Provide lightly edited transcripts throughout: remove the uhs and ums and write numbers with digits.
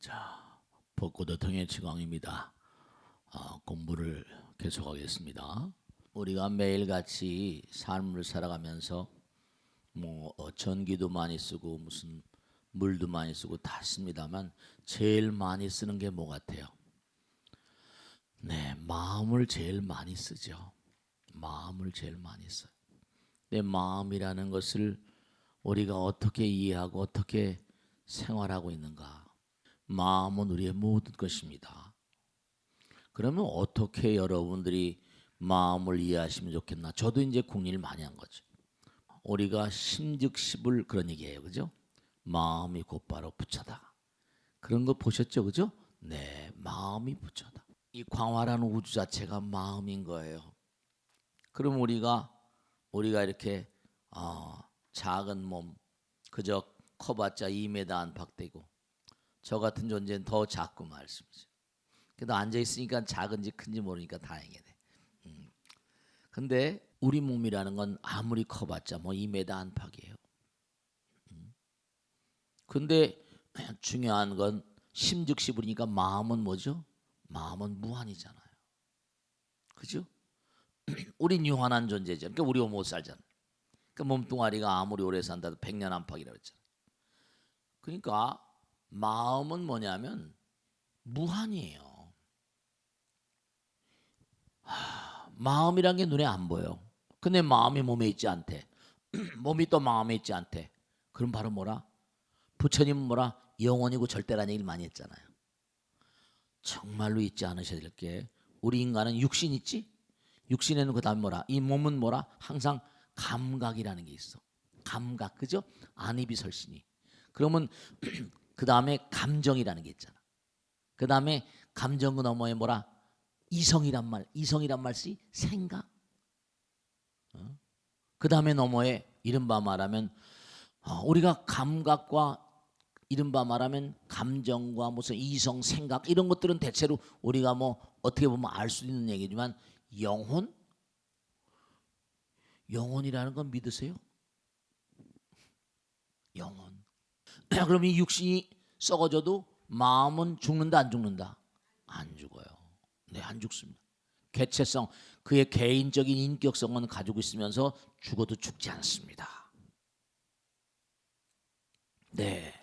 자, 벚꽃의 통해치광입니다. 공부를 계속하겠습니다. 우리가 매일같이 삶을 살아가면서 전기도 많이 쓰고 무슨 물도 많이 쓰고 다 씁니다만 제일 많이 쓰는 게 뭐 같아요? 네, 마음을 제일 많이 쓰죠. 마음을 제일 많이 써요. 내 마음이라는 것을 우리가 어떻게 이해하고 어떻게 생활하고 있는가? 마음은 우리의 모든 것입니다. 그러면 어떻게 여러분들이 마음을 이해하시면 좋겠나? 저도 이제 궁리를 많이 한 거죠. 우리가 심즉십을 그런 얘기해요, 그죠? 마음이 곧바로 부처다. 그런 거 보셨죠, 그죠? 네, 마음이 부처다. 이 광활한 우주 자체가 마음인 거예요. 그럼 우리가 이렇게 작은 몸, 그저 커봤자 2m 안팎되고 저 같은 존재는 더 작고 말씀이죠. 그래도 앉아 있으니까 작은지 큰지 모르니까 다행이네. 근데 우리 몸이라는 건 아무리 커봤자 2m 안팎이에요. 근데 중요한 건 심즉시부니까 마음은 뭐죠? 마음은 무한이잖아요. 그죠? 우린 유한한 존재죠. 그러니까 우리가 못 살잖아. 그러니까 몸뚱아리가 아무리 오래 산다도 100년 안팎이라고 했잖아. 그러니까 마음은 뭐냐면 무한이에요. 마음이란 게 눈에 안 보여. 근데 마음이 몸에 있지 않대. 몸이 또 마음에 있지 않대. 그럼 바로 뭐라? 부처님은 뭐라? 영원이고 절대라는 얘기를 많이 했잖아요. 정말로 잊지 않으셔야 될 게 우리 인간은 육신 있지? 육신에는 그 다음에 뭐라? 이 몸은 뭐라? 항상 감각이라는 게 있어. 감각, 그죠? 안이비설신이. 그러면 그 다음에 감정이라는 게 있잖아. 그 다음에 감정 그 너머에 뭐라? 이성이란 말이 생각. 그 다음에 너머에 이른바 말하면 우리가 감각과 이른바 말하면 감정과 무슨 이성, 생각 이런 것들은 대체로 우리가 어떻게 보면 알 수 있는 얘기지만 영혼이라는 건 믿으세요? 영혼. 그럼 이 육신이 썩어져도 마음은 죽는다 안 죽는다? 안 죽어요. 네, 안 죽습니다. 개체성, 그의 개인적인 인격성은 가지고 있으면서 죽어도 죽지 않습니다. 네,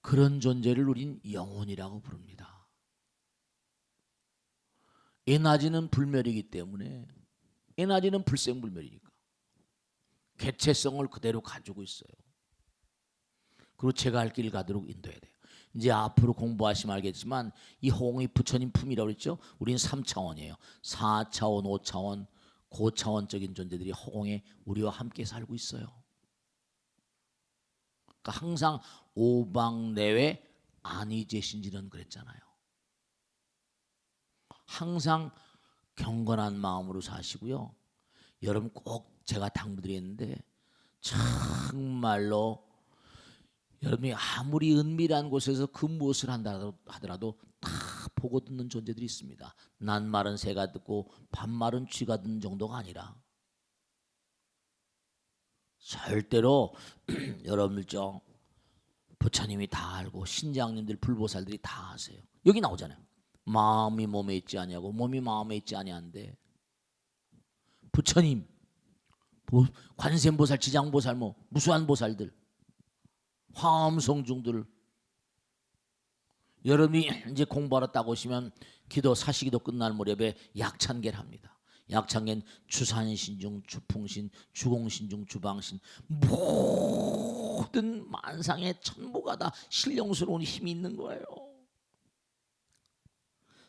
그런 존재를 우린 영혼이라고 부릅니다. 에너지는 불멸이기 때문에 에너지는 불생불멸이니까 개체성을 그대로 가지고 있어요. 그리고 제가 할 길을 가도록 인도해야 돼요. 이제 앞으로 공부하시면 알겠지만 이 호응이 부처님 품이라고 그랬죠. 우리는 3차원이에요. 4차원, 5차원, 고차원적인 존재들이 허공에 우리와 함께 살고 있어요. 그러니까 항상 오방내외 안위제신지는 그랬잖아요. 항상 경건한 마음으로 사시고요. 여러분 꼭 제가 당부드리는데 정말로 여러분이 아무리 은밀한 곳에서 그 무엇을 한다 하더라도 다 보고 듣는 존재들이 있습니다. 낱말은 새가 듣고 반말은 쥐가 듣는 정도가 아니라 절대로 여러분들 부처님이 다 알고 신장님들 불보살들이 다 아세요. 여기 나오잖아요. 마음이 몸에 있지 아니하고 몸이 마음에 있지 아니한데 부처님, 관세음보살, 지장보살, 무수한 보살들 화엄성중들 여러분이 이제 공부하러 딱 오시면 기도 사시기도 끝날 무렵에 약찬계를 합니다. 약찬계는 주산신중, 주풍신, 주공신중, 주방신 모든 만상의 천부가 다 신령스러운 힘이 있는 거예요.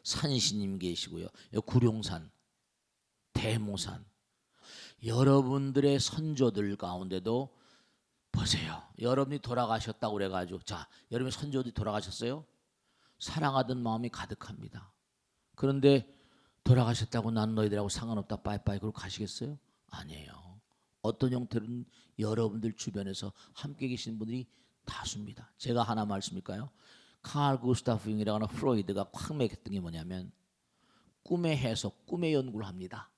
산신님 계시고요. 구룡산, 대모산 여러분들의 선조들 가운데도 보세요. 여러분이 돌아가셨다고 그래가지고 여러분의 선조들이 돌아가셨어요? 사랑하던 마음이 가득합니다. 그런데 돌아가셨다고 난 너희들하고 상관없다 빠이빠이 그러고 가시겠어요? 아니에요. 어떤 형태로는 여러분들 주변에서 함께 계신 분들이 다수입니다. 제가 하나 말씀일까요? 칼 구스타프 융이라거나 프로이드가 확 맥혔던 게 뭐냐면 꿈의 해석, 꿈의 연구를 합니다.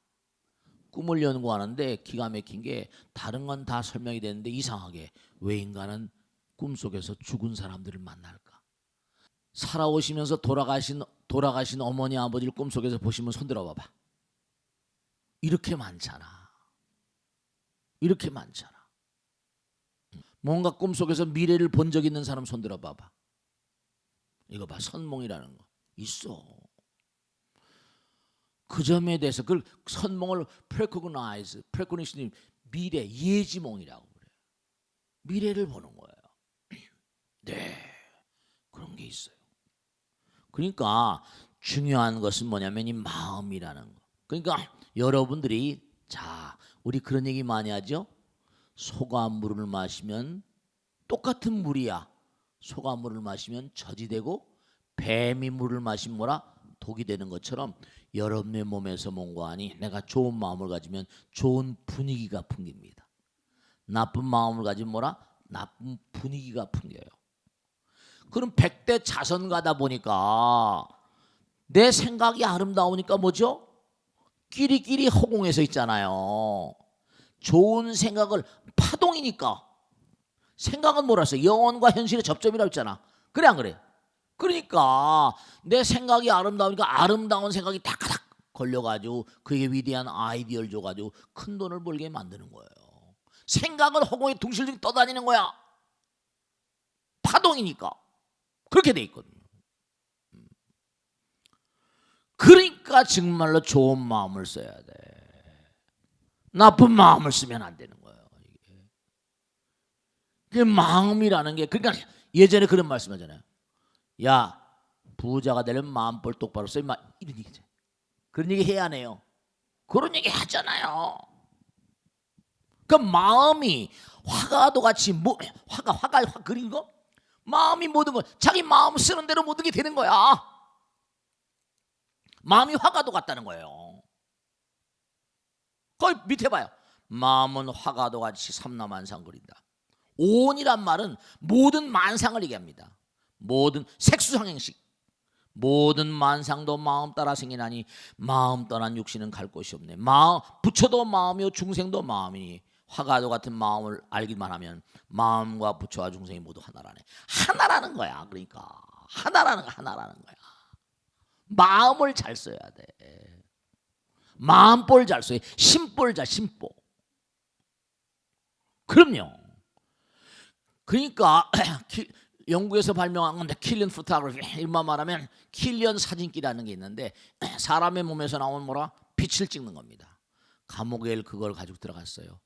꿈을 연구하는데 기가 막힌 게 다른 건 다 설명이 되는데 이상하게 왜 인간은 꿈속에서 죽은 사람들을 만날까? 살아오시면서 돌아가신 어머니 아버지를 꿈속에서 보시면 손들어 봐봐. 이렇게 많잖아. 이렇게 많잖아. 뭔가 꿈속에서 미래를 본 적 있는 사람 손들어 봐봐. 이거 봐, 선몽이라는 거 있어. 그 점에 대해서 그 선몽을 프레코니션이 미래 예지몽이라고 그래요. 미래를 보는 거예요. 네, 그런 게 있어요. 그러니까 중요한 것은 뭐냐면 이 마음이라는 거. 그러니까 여러분들이 자, 우리 그런 얘기 많이 하죠. 소가물을 마시면 똑같은 물이야. 소가물을 마시면 젖이 되고 뱀이 물을 마시면 뭐라? 독이 되는 것처럼 여러분의 몸에서 몽고하니 내가 좋은 마음을 가지면 좋은 분위기가 풍깁니다. 나쁜 마음을 가지면 뭐라? 나쁜 분위기가 풍겨요. 그럼 100대 자선가다 보니까 내 생각이 아름다우니까 뭐죠? 끼리끼리 허공에서 있잖아요. 좋은 생각을 파동이니까 생각은 뭐라서 영혼과 현실의 접점이라고 했잖아. 그래 안 그래? 그러니까 내 생각이 아름다우니까 아름다운 생각이 다닥 걸려가지고 그게 위대한 아이디어를 줘가지고 큰 돈을 벌게 만드는 거예요. 생각은 허공에 둥실둥실 떠다니는 거야. 파동이니까 그렇게 돼 있거든요. 그러니까 정말로 좋은 마음을 써야 돼. 나쁜 마음을 쓰면 안 되는 거예요. 이게 마음이라는 게 그러니까 예전에 그런 말씀하잖아요. 야, 부자가 되려면 마음볼 똑바로 써 임마 이런 얘기죠. 그런 얘기 해야 하네요. 그런 얘기 하잖아요. 그 마음이 화가도 같이 뭐 화가 그린 거 마음이 모든 거 자기 마음 쓰는 대로 모든 게 되는 거야. 마음이 화가도 같다는 거예요. 거기 밑에 봐요. 마음은 화가도 같이 삼라만상 그린다. 온이란 말은 모든 만상을 얘기합니다. 모든 색수상행식 모든 만상도 마음 따라 생기나니 마음 떠난 육신은 갈 곳이 없네. 부처도 마음이요 중생도 마음이니 화가도 같은 마음을 알기만 하면 마음과 부처와 중생이 모두 하나라네. 하나라는 거야. 그러니까 하나라는 거야. 마음을 잘 써야 돼. 마음볼 잘 써야 돼. 심볼 잘 심보. 그럼요. 그러니까 영국에서 발명한 건데 킬리언 포토그래피 일만 말하면 킬리언 사진기라는 게 있는데 사람의 몸에서 나온 뭐라 빛을 찍는 겁니다. 감옥에 그걸 가지고 들어갔어요.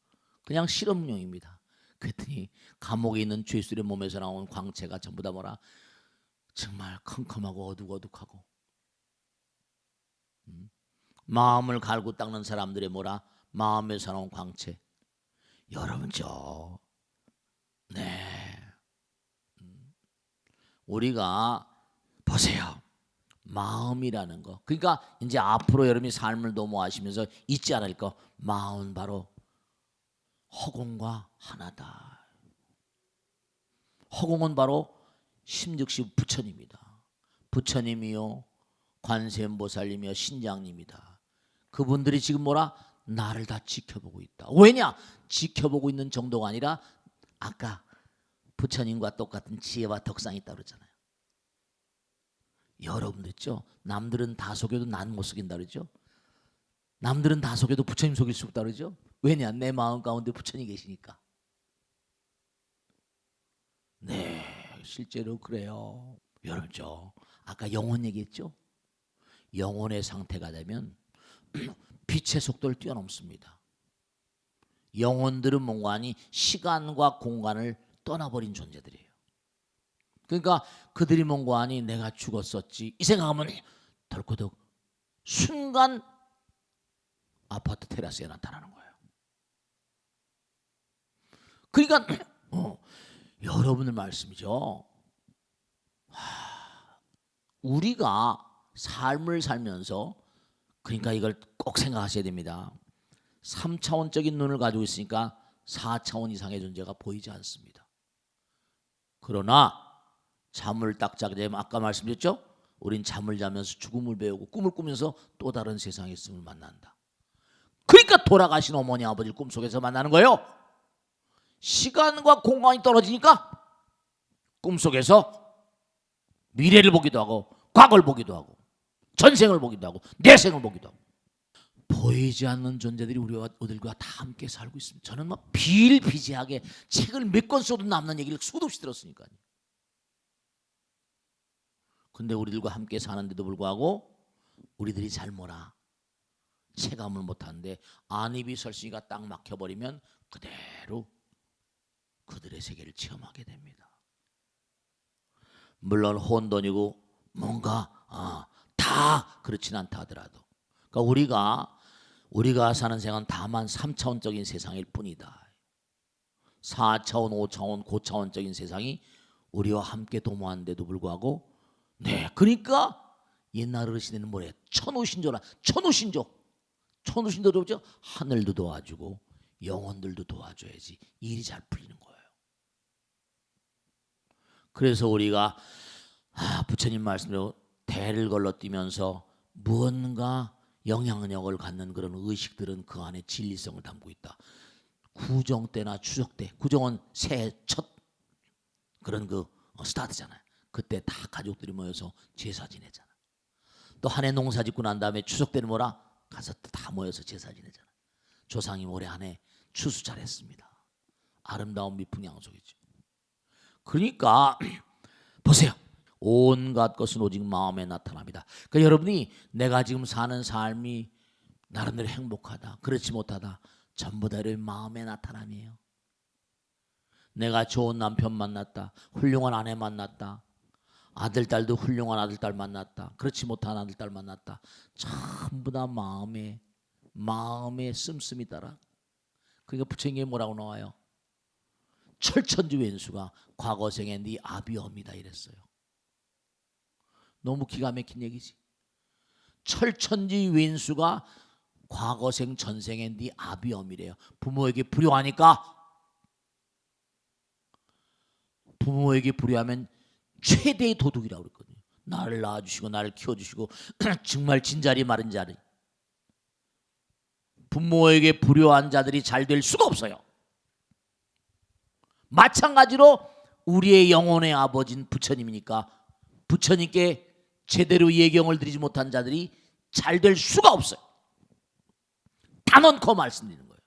그냥 실험용입니다. 그랬더니 감옥에 있는 죄수의 몸에서 나온 광채가 전부 다 뭐라 정말 컴컴하고 어둑어둑하고 마음을 갈고 닦는 사람들의 뭐라 마음에서 나온 광채 여러분죠. 네. 우리가 보세요. 마음이라는 거. 그러니까 이제 앞으로 여러분이 삶을 도모하시면서 잊지 않을 거. 마음은 바로 허공과 하나다. 허공은 바로 심즉시 부처님이다. 부처님이요 관세음보살님이요 신장님이다. 그분들이 지금 뭐라? 나를 다 지켜보고 있다. 왜냐? 지켜보고 있는 정도가 아니라 아까 부처님과 똑같은 지혜와 덕상이 있다고 그러잖아요. 여러분들 있죠? 남들은 다 속여도 난 못 속인다 그러죠? 남들은 다 속여도 부처님 속일 수 없다 그러죠? 왜냐? 내 마음 가운데 부처님 계시니까. 네, 실제로 그래요. 여러분죠? 아까 영혼 얘기했죠? 영혼의 상태가 되면 빛의 속도를 뛰어넘습니다. 영혼들은 뭔가 하니 시간과 공간을 떠나버린 존재들이에요. 그러니까 그들이 뭔가 하니 내가 죽었었지 이 생각하면 덜커덕 순간 아파트 테라스에 나타나는 거예요. 그러니까 여러분의 말씀이죠. 우리가 삶을 살면서 그러니까 이걸 꼭 생각하셔야 됩니다. 3차원적인 눈을 가지고 있으니까 4차원 이상의 존재가 보이지 않습니다. 그러나 잠을 딱 자게 되면 아까 말씀드렸죠? 우린 잠을 자면서 죽음을 배우고 꿈을 꾸면서 또 다른 세상의 있음을 만난다. 그러니까 돌아가신 어머니 아버지를 꿈속에서 만나는 거예요. 시간과 공간이 떨어지니까 꿈속에서 미래를 보기도 하고 과거를 보기도 하고 전생을 보기도 하고 내생을 보기도 하고 보이지 않는 존재들이 우리들과 다 함께 살고 있습니다. 저는 막 비일비재하게 책을 몇 권 써도 남는 얘기를 수도 없이 들었으니까요. 근데 우리들과 함께 사는데도 불구하고 우리들이 잘 몰라 체감을 못하는데 안입이 설씨가 딱 막혀버리면 그대로 그들의 세계를 체험하게 됩니다. 물론 혼돈이고 뭔가 다 그렇진 않다 하더라도 그러니까 우리가 사는 세상은 다만 3차원적인 세상일 뿐이다. 4차원, 5차원, 고차원적인 세상이 우리와 함께 도모하는데도 불구하고 그러니까 옛날 어르신들은 뭐래? 천우신조죠. 하늘도 도와주고 영혼들도 도와줘야지 일이 잘 풀리는 거예요. 그래서 우리가 부처님 말씀대로 대를 걸러뛰면서 무언가 영향력을 갖는 그런 의식들은 그 안에 진리성을 담고 있다. 구정 때나 추석 때, 구정은 새해 첫 그런 스타트잖아요. 그때 다 가족들이 모여서 제사 지내잖아. 또 한 해 농사 짓고 난 다음에 추석 때는 뭐라? 가서 다 모여서 제사 지내잖아. 조상이 올해 한 해 추수 잘했습니다. 아름다운 미풍양속이죠. 그러니까 보세요. 온갖 것은 오직 마음에 나타납니다. 그러니까 여러분이 내가 지금 사는 삶이 나름대로 행복하다, 그렇지 못하다, 전부 다 여러분 마음의 나타남이에요. 내가 좋은 남편 만났다, 훌륭한 아내 만났다, 아들 딸도 훌륭한 아들 딸 만났다, 그렇지 못한 아들 딸 만났다, 전부 다 마음에 씀씀이 따라. 그러니까 부처님이 뭐라고 나와요? 철천지 왼수가 과거생에 네 아비엄이다 이랬어요. 너무 기가 막힌 얘기지. 철천지 왼수가 과거생 전생에 네 아비엄이래요. 부모에게 불효하니까, 부모에게 불효하면 최대의 도둑이라고 그랬거든요. 나를 낳아주시고 나를 키워주시고 정말 진자리 마른 자리, 부모에게 불효한 자들이 잘 될 수가 없어요. 마찬가지로 우리의 영혼의 아버지는 부처님이니까 부처님께 제대로 예경을 드리지 못한 자들이 잘 될 수가 없어요. 단언코 말씀드리는 거예요.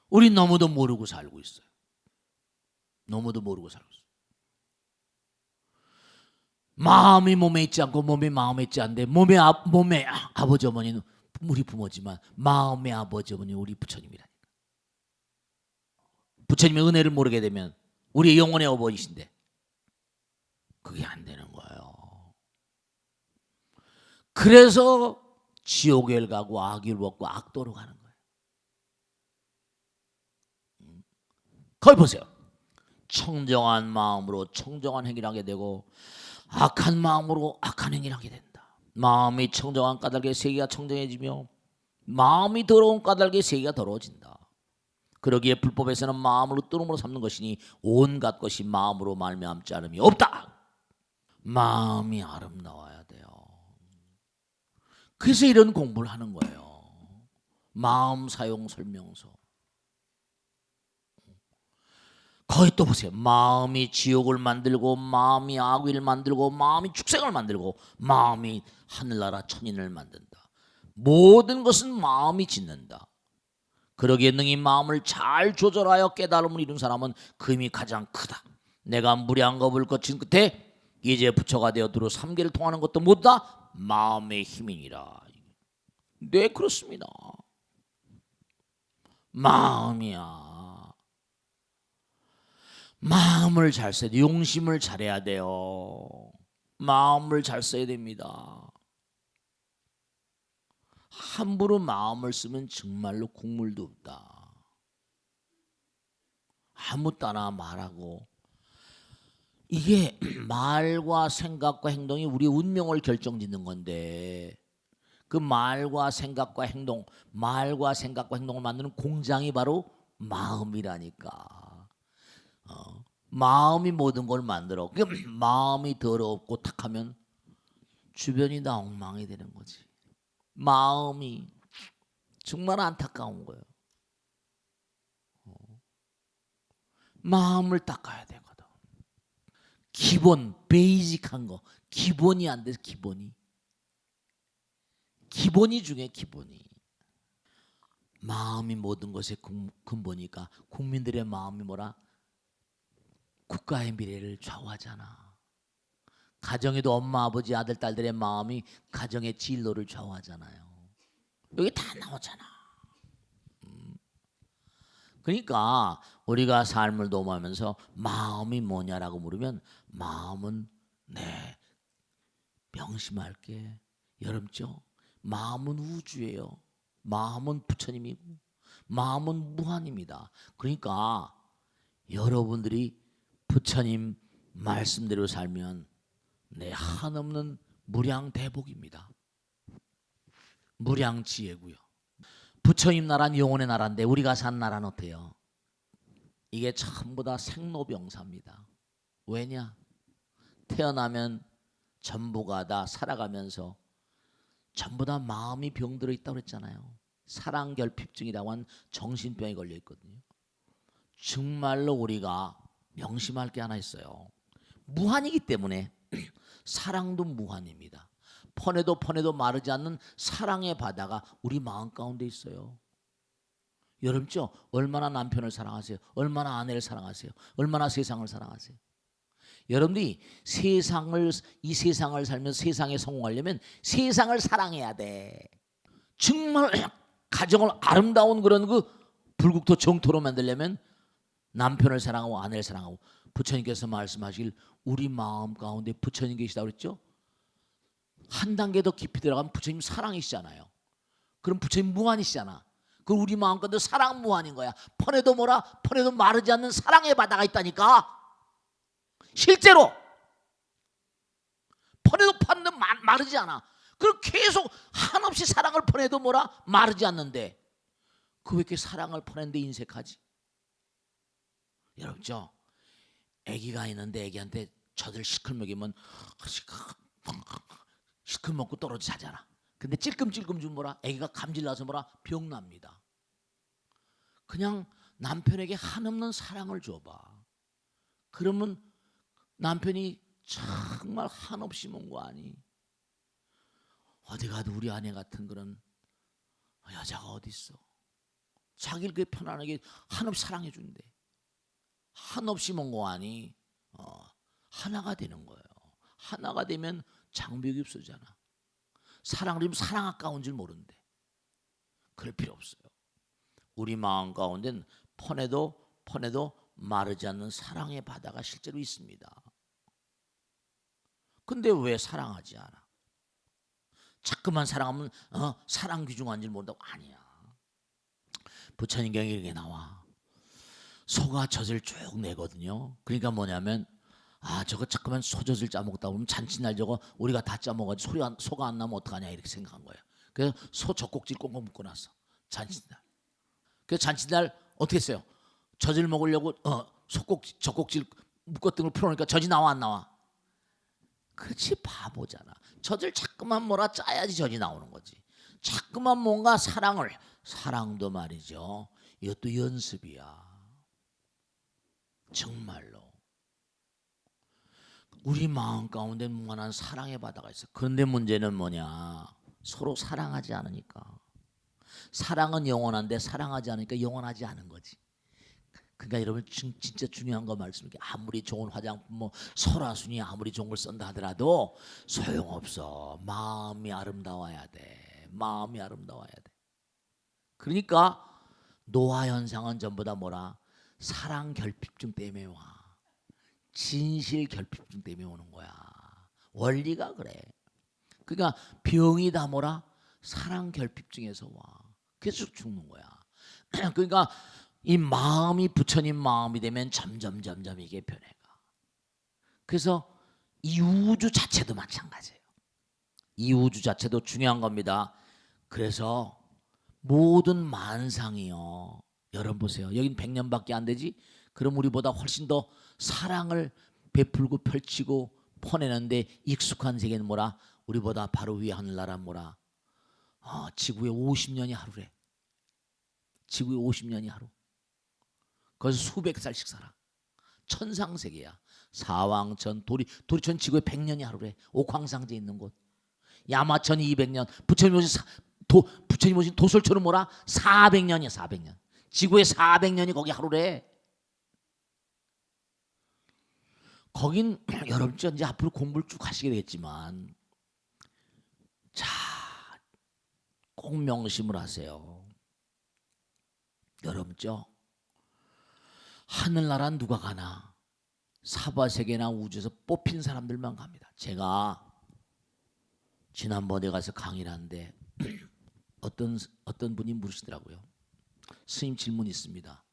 우리 너무도 모르고 살고 있어요. 너무도 모르고 살고 있어요. 마음이 몸에 있지 않고 몸이 마음에 있지 않는데 몸의 아버지 어머니는 우리 부모지만 마음의 아버지 어머니 우리 부처님이라니까. 부처님의 은혜를 모르게 되면 우리의 영혼의 어머니신데 그게 안 되는 거예요. 그래서 지옥에 가고 악을 먹고 악도로 가는 거예요. 거기 보세요. 청정한 마음으로 청정한 행위를 하게 되고 악한 마음으로 악한 행위를 하게 된다. 마음이 청정한 까닭에 세계가 청정해지며 마음이 더러운 까닭에 세계가 더러워진다. 그러기에 불법에서는 마음으로 뜨름으로 삼는 것이니 온갖 것이 마음으로 말미암지 않음이 없다. 마음이 아름다워야 돼요. 그래서 이런 공부를 하는 거예요. 마음 사용 설명서. 거기 또 보세요. 마음이 지옥을 만들고 마음이 악귀를 만들고 마음이 축생을 만들고 마음이 하늘나라 천인을 만든다. 모든 것은 마음이 짓는다. 그러기에 능히 마음을 잘 조절하여 깨달음을 이룬 사람은 그 힘이 가장 크다. 내가 무량겁을 거친 끝에 이제 부처가 되어 두루 3계를 통하는 것도 뭐다? 마음의 힘이니라. 네, 그렇습니다. 마음이야. 마음을 잘 써야 돼요. 용심을 잘해야 돼요. 마음을 잘 써야 됩니다. 함부로 마음을 쓰면 정말로 국물도 없다. 아무 따나 말하고, 이게 말과 생각과 행동이 우리의 운명을 결정짓는 건데 그 말과 생각과 행동을 만드는 공장이 바로 마음이라니까. 마음이 모든 걸 만들어. 마음이 더럽고 탁하면 주변이 다 엉망이 되는 거지. 마음이 정말 안타까운 거예요. 마음을 닦아야 되거든. 기본 베이직한 거 기본이 안 돼서 기본이 중요해. 기본이. 마음이 모든 것의 근본이니까 국민들의 마음이 뭐라? 국가의 미래를 좌우하잖아. 가정에도 엄마 아버지 아들 딸들의 마음이 가정의 진로를 좌우하잖아요. 여기 다 나오잖아. 그러니까 우리가 삶을 도모하면서 마음이 뭐냐라고 물으면 마음은 명심할게. 여러분죠? 마음은 우주예요. 마음은 부처님이고 마음은 무한입니다. 그러니까 여러분들이 부처님 말씀대로 살면 한없는 무량대복입니다. 무량지혜고요. 부처님 나라는 영혼의 나라인데 우리가 산 나라는 어때요? 이게 전부 다 생로병사입니다. 왜냐? 태어나면 전부가 다 살아가면서 전부 다 마음이 병들어 있다고 그랬잖아요. 사랑결핍증이라고 한 정신병에 걸려 있거든요. 정말로 우리가 명심할 게 하나 있어요. 무한이기 때문에 사랑도 무한입니다. 퍼내도 마르지 않는 사랑의 바다가 우리 마음 가운데 있어요. 여러분죠? 얼마나 남편을 사랑하세요? 얼마나 아내를 사랑하세요? 얼마나 세상을 사랑하세요? 여러분들이 이 세상을 살면서 세상에 성공하려면 세상을 사랑해야 돼. 정말 가정을 아름다운 그런 그 불국토 정토로 만들려면 남편을 사랑하고 아내를 사랑하고 부처님께서 말씀하시길 우리 마음 가운데 부처님 계시다고 그랬죠? 한 단계 더 깊이 들어가면 부처님 사랑이시잖아요. 그럼 부처님 무한이시잖아. 그럼 우리 마음 가운데 사랑 무한인 거야. 퍼내도 마르지 않는 사랑의 바다가 있다니까. 실제로 퍼내도 마르지 않아. 그럼 계속 한없이 사랑을 퍼내도 마르지 않는데 그 왜 이렇게 사랑을 퍼내는데 인색하지? 여러분죠? 아기가 있는데 아기한테 젖을 시클 먹이면 시클 먹고 떨어져 자잖아. 근데 찔끔찔끔 주면 아기가 감질나서 병납니다. 그냥 남편에게 한없는 사랑을 줘봐. 그러면 남편이 정말 한없이 뭔고 아니. 어디 가도 우리 아내 같은 그런 여자가 어디 있어. 자기를 그 편안하게 한없이 사랑해 준대. 한없이 뭔고 아니. 하나가 되는 거예요. 하나가 되면 장벽이 없어지잖아. 사랑을 하면 사랑 아까운 줄 모른대. 그럴 필요 없어요. 우리 마음 가운데는 퍼내도 마르지 않는 사랑의 바다가 실제로 있습니다. 근데 왜 사랑하지 않아? 자꾸만 사랑하면 사랑 귀중한 줄 모른다고? 아니야. 부처님 경에 이렇게 나와. 소가 젖을 쭉 내거든요. 그러니까 뭐냐면 저거 자꾸만 소젖을 짜먹다 보면 잔치날 저거 우리가 다 짜먹어가지고 소가 안 나면 어떡하냐 이렇게 생각한 거예요. 그래서 소 젖꼭지를 꽁꽁 묶어놨어. 잔치날. 그래서 잔치날 어떻게 했어요? 젖을 먹으려고 젖꼭지를 묶었던 걸 풀어놓으니까 젖이 나와 안 나와? 그렇지 바보잖아. 젖을 자꾸만 짜야지 젖이 나오는 거지. 자꾸만 뭔가 사랑도 말이죠. 이것도 연습이야. 정말로. 우리 마음 가운데 무한한 사랑의 바다가 있어. 그런데 문제는 뭐냐? 서로 사랑하지 않으니까. 사랑은 영원한데 사랑하지 않으니까 영원하지 않은 거지. 그러니까 여러분 진짜 중요한 거 말씀드릴게요. 아무리 좋은 화장품 설화순이 아무리 좋은 걸 쓴다 하더라도 소용없어. 마음이 아름다워야 돼. 마음이 아름다워야 돼. 그러니까 노화 현상은 전부 다 사랑 결핍증 때문에 와. 진실 결핍증 때문에 오는 거야. 원리가 그래. 그러니까 병이 다 사랑 결핍증에서 와. 그래서 죽는 거야. 그러니까 이 마음이 부처님 마음이 되면 점점 이게 변해가. 그래서 이 우주 자체도 마찬가지예요. 이 우주 자체도 중요한 겁니다. 그래서 모든 만상이요. 여러분 보세요. 여긴 100년밖에 안 되지. 그럼 우리보다 훨씬 더 사랑을 베풀고 펼치고 퍼내는데 익숙한 세계는 우리보다 바로 위에 하늘나라 지구에 50년이 하루래. 지구에 50년이 하루. 거기서 수백 살씩 살아. 천상세계야. 사왕천, 도리천 지구에 100년이 하루래. 옥황상제 있는 곳. 야마천이 200년. 부처님 오신 도솔천은 뭐라? 400년이야. 400년. 지구에 400년이 거기 하루래. 거긴 여러분 이제 앞으로 공부를 쭉 하시게 되겠지만, 자, 꼭 명심을 하세요. 여러분 하늘나라 누가 가나? 사바세계나 우주에서 뽑힌 사람들만 갑니다. 제가 지난번에 가서 강의를 하는데 어떤 분이 물으시더라고요. 스님 질문 있습니다.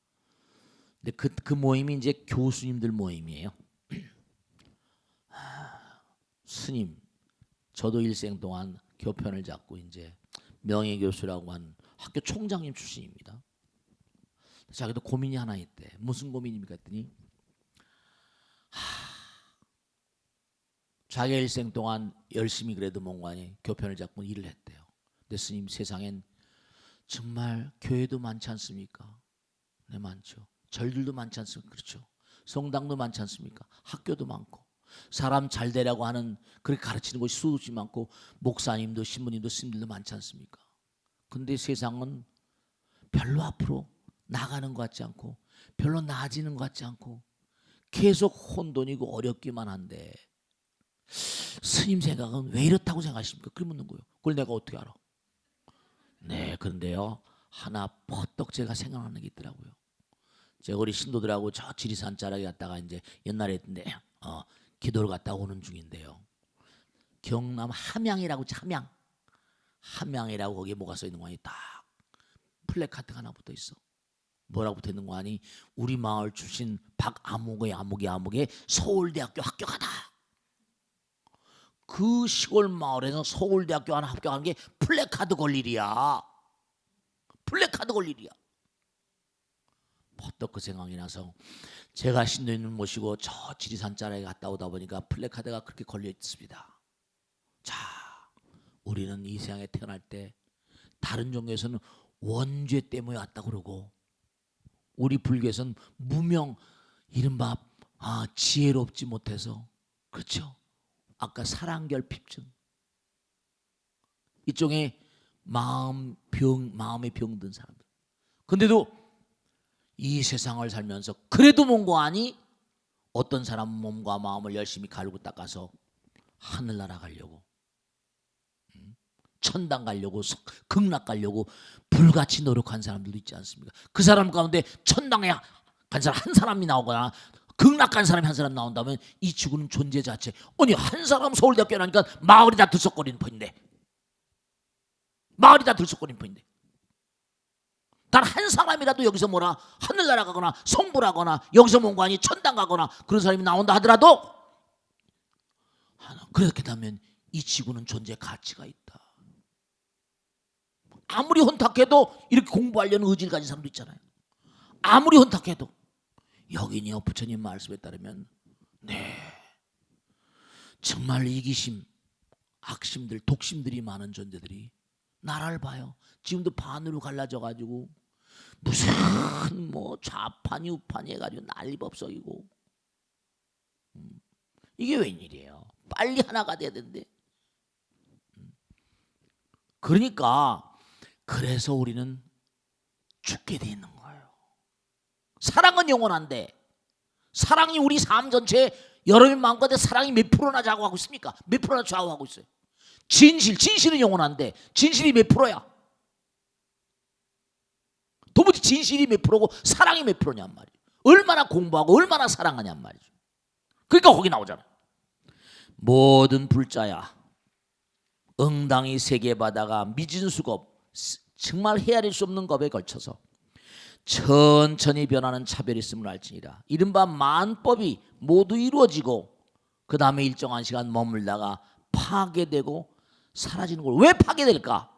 근데 그 모임이 이제 교수님들 모임이에요. 스님, 저도 일생 동안 교편을 잡고 이제 명예교수라고 한 학교 총장님 출신입니다. 자기도 고민이 하나 있대. 무슨 고민입니까 했더니 자기 일생 동안 열심히 그래도 뭔가니 교편을 잡고 일을 했대요. 근데 스님, 세상엔 정말 교회도 많지 않습니까? 네, 많죠. 절들도 많지 않습니까? 그렇죠. 성당도 많지 않습니까? 학교도 많고 사람 잘 되라고 하는 그렇게 가르치는 곳이 수없이 많고 목사님도 신부님도 스님들도 많지 않습니까? 근데 세상은 별로 앞으로 나가는 것 같지 않고 별로 나아지는 것 같지 않고 계속 혼돈이고 어렵기만 한데 스님 생각은 왜 이렇다고 생각하십니까? 그렇게 묻는 거예요. 그걸 내가 어떻게 알아? 네, 그런데요, 하나 퍼뜩 제가 생각나는 게 있더라고요. 제가 우리 신도들하고 저 지리산 자락에 갔다가 이제 옛날에 했는데 기도를 갔다 오는 중인데요. 경남 함양이라고 있지. 함양이라고 거기에 뭐가 써 있는 거 아니? 딱 플래카드가 하나 붙어 있어. 뭐라고 붙어 있는 거 아니? 우리 마을 출신 박아무개 서울대학교 합격하다. 그 시골 마을에서 서울대학교 하나 합격하는 게 플래카드 걸 일이야. 플래카드 걸 일이야. 퍼뜩 그 생각이 나서 제가 신도님을 모시고 저 지리산 자락에 갔다 오다 보니까 플래카드가 그렇게 걸려 있습니다. 자, 우리는 이 세상에 태어날 때 다른 종교에서는 원죄 때문에 왔다 그러고 우리 불교에서는 무명, 이른바 지혜롭지 못해서, 그렇죠? 아까 사랑결핍증, 이쪽에 마음에 병든 사람들. 근데도 이 세상을 살면서 그래도 뭔가 아니 어떤 사람은 몸과 마음을 열심히 갈고 닦아서 하늘나라 가려고, 천당 가려고, 극락 가려고 불같이 노력한 사람들도 있지 않습니까? 그 사람 가운데 천당에 간 사람 한 사람이 나오거나 극락 간 사람이 한 사람 나온다면 이 지구는 존재 자체, 아니 한 사람 서울대학교 나니까 마을이 다 들썩거리는 편인데, 마을이 다 들썩거리는 편인데 단 한 사람이라도 여기서 뭐라 하늘나라 가거나 성불하거나 여기서 뭔가 아니 천당 가거나 그런 사람이 나온다 하더라도 그렇게 되면 이 지구는 존재 가치가 있다. 아무리 혼탁해도 이렇게 공부하려는 의지를 가진 사람도 있잖아요. 아무리 혼탁해도 여기니요, 부처님 말씀에 따르면 네, 정말 이기심, 악심들, 독심들이 많은 존재들이 나라를 봐요. 지금도 반으로 갈라져 가지고 무슨 뭐 좌판이 우판이 해가지고 난리법석이고, 이게 웬일이에요? 빨리 하나가 돼야 되는데. 그러니까 그래서 우리는 죽게 돼 있는 거예요. 사랑은 영원한데 사랑이 우리 삶 전체에 여러분 마음가운데 사랑이 몇 프로나 좌우하고 있습니까? 몇 프로나 좌우하고 있어요. 진실은 영원한데 진실이 몇 프로야? 도무지 진실이 몇 프로고 사랑이 몇 프로냔 말이에요. 얼마나 공부하고 얼마나 사랑하냔 말이죠. 그러니까 거기 나오잖아. 모든 불자야, 응당이 세계바다가 미진수겁, 정말 헤아릴 수 없는 겁에 걸쳐서 천천히 변하는 차별이 있음을 알지니라. 이른바 만법이 모두 이루어지고 그 다음에 일정한 시간 머물다가 파괴되고 사라지는 걸. 왜 파괴될까?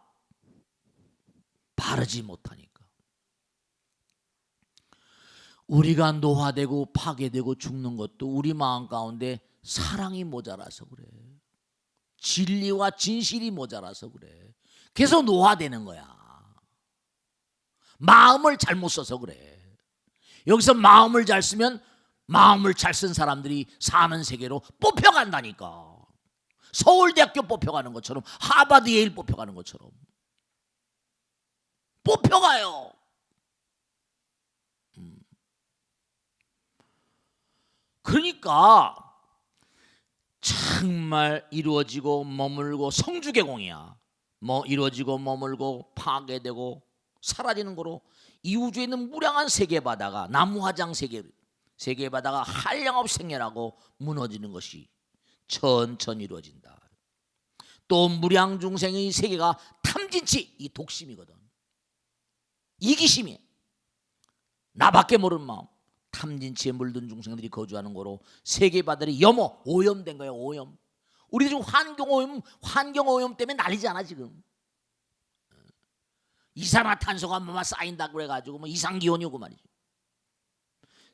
바르지 못하니까. 우리가 노화되고 파괴되고 죽는 것도 우리 마음 가운데 사랑이 모자라서 그래. 진리와 진실이 모자라서 그래. 계속 노화되는 거야. 마음을 잘못 써서 그래. 여기서 마음을 잘 쓰면 마음을 잘 쓴 사람들이 사는 세계로 뽑혀간다니까. 서울대학교 뽑혀가는 것처럼, 하버드 예일 뽑혀가는 것처럼 뽑혀가요. 그러니까 정말 이루어지고 머물고 성주개공이야. 뭐 이루어지고 머물고 파괴되고 사라지는 거로 이 우주에 있는 무량한 세계바다가, 나무화장 세계바다가 한량없이 생겨나고 무너지는 것이 천천히 이루어진다. 또 무량중생의 세계가 탐진치, 이 독심이거든. 이기심이, 나밖에 모르는 마음, 탐진치에 물든 중생들이 거주하는 거로 세계바다들이 오염된 거예요. 오염. 우리 지금 환경오염 때문에 난리잖아 지금. 이산화탄소가 뭐만 쌓인다고 그래가지고 뭐 이상기온이 오고 말이죠.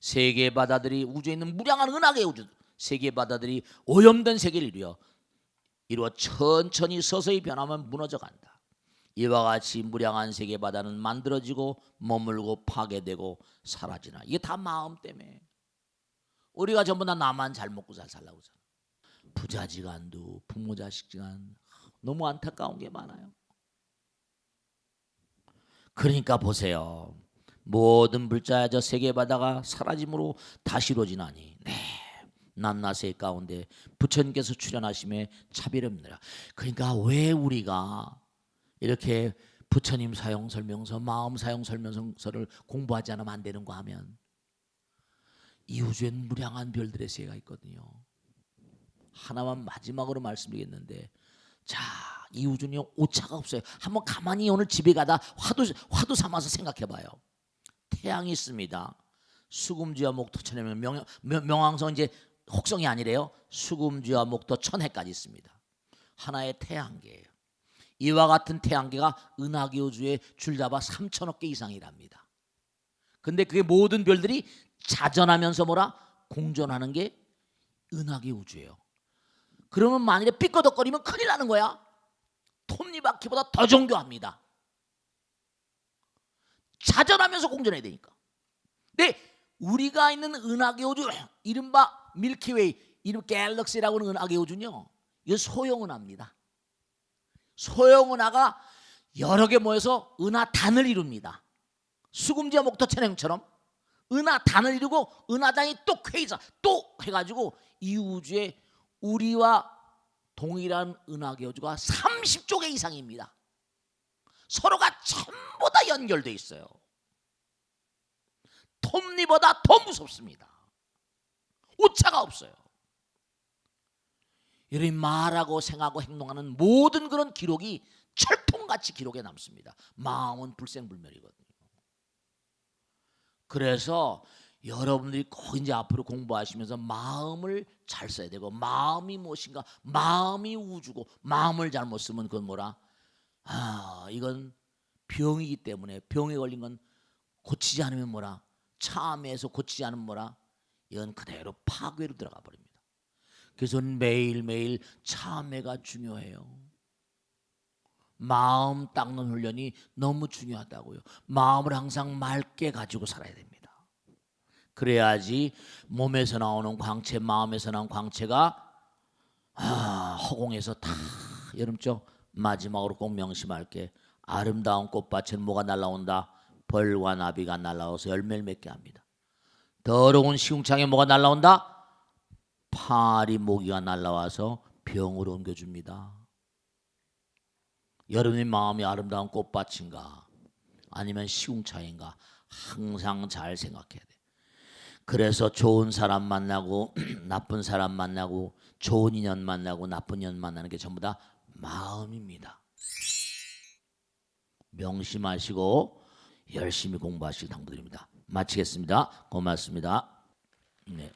세계바다들이, 우주에 있는 무량한 은하계 우주, 세계바다들이 오염된 세계를 이루어 천천히 서서히 변하면 무너져 간다. 이와 같이 무량한 세계바다는 만들어지고 머물고 파괴되고 사라지나. 이게 다 마음 때문에. 우리가 전부 다 나만 잘 먹고 잘 살라고 하잖아. 부자지간도 부모 자식지간 너무 안타까운 게 많아요. 그러니까 보세요. 모든 불자야 저 세계바다가 사라짐으로 다시 이루어지나니. 네, 낱낱의 가운데 부처님께서 출현하심에 차비랍니다. 그러니까 왜 우리가 이렇게 부처님 사용설명서, 마음 사용설명서를 공부하지 않으면 안 되는가 하면, 이 우주엔 무량한 별들의 세계가 있거든요. 하나만 마지막으로 말씀드리겠는데, 자, 이 우주는 오차가 없어요. 한번 가만히 오늘 집에 가다 화두 삼아서 생각해봐요. 태양이 있습니다. 수금지와 목토 천해면, 명왕성 이제 혹성이 아니래요. 수금지와 목토 천해까지 있습니다. 하나의 태양계예요. 이와 같은 태양계가 은하계 우주에 줄잡아 3천억 개 이상이랍니다. 근데 그게 모든 별들이 자전하면서 공존하는 게 은하계 우주예요. 그러면 만일에 삐꺼덕거리면 큰일 나는 거야. 톱니바퀴보다 더 정교합니다. 자전하면서 공존해야 되니까. 근데 우리가 있는 은하계 우주, 이른바 밀키웨이, 이름 갤럭시라고 하는 은하계 우주는요, 이거 소형은하입니다. 소형은하가 여러 개 모여서 은하단을 이룹니다. 수금지와 목토 천행처럼 은하단을 이루고 은하장이 또 퀘이사 또 해가지고 이 우주에 우리와 동일한 은하계 우주가 30조 개 이상입니다. 서로가 전부 다 연결되어 있어요. 톱니보다 더 무섭습니다. 오차가 없어요. 여러분이 말하고 생각하고 행동하는 모든 그런 기록이 철통같이 기록에 남습니다. 마음은 불생불멸이거든요. 그래서 여러분들이 꼭 이제 앞으로 공부하시면서 마음을 잘 써야 되고, 마음이 무엇인가, 마음이 우주고, 마음을 잘못 쓰면 그건 이건 병이기 때문에, 병에 걸린 건 고치지 않으면 참회해서 고치지 않으면 이건 그대로 파괴로 들어가 버립니다. 그래서 매일매일 참회가 중요해요. 마음 닦는 훈련이 너무 중요하다고요. 마음을 항상 맑게 가지고 살아야 됩니다. 그래야지 몸에서 나오는 광채, 마음에서 나오는 광채가 허공에서 다, 여름죠? 마지막으로 꼭 명심할게. 아름다운 꽃밭에는 뭐가 날라온다? 벌과 나비가 날라와서 열매를 맺게 합니다. 더러운 시궁창에 뭐가 날라온다? 파리 모기가 날라와서 병으로 옮겨줍니다. 여러분의 마음이 아름다운 꽃밭인가 아니면 시궁창인가 항상 잘 생각해야 돼. 그래서 좋은 사람 만나고 나쁜 사람 만나고, 좋은 인연 만나고 나쁜 인연 만나는 게 전부 다 마음입니다. 명심하시고 열심히 공부하시길 당부드립니다. 마치겠습니다. 고맙습니다. 네.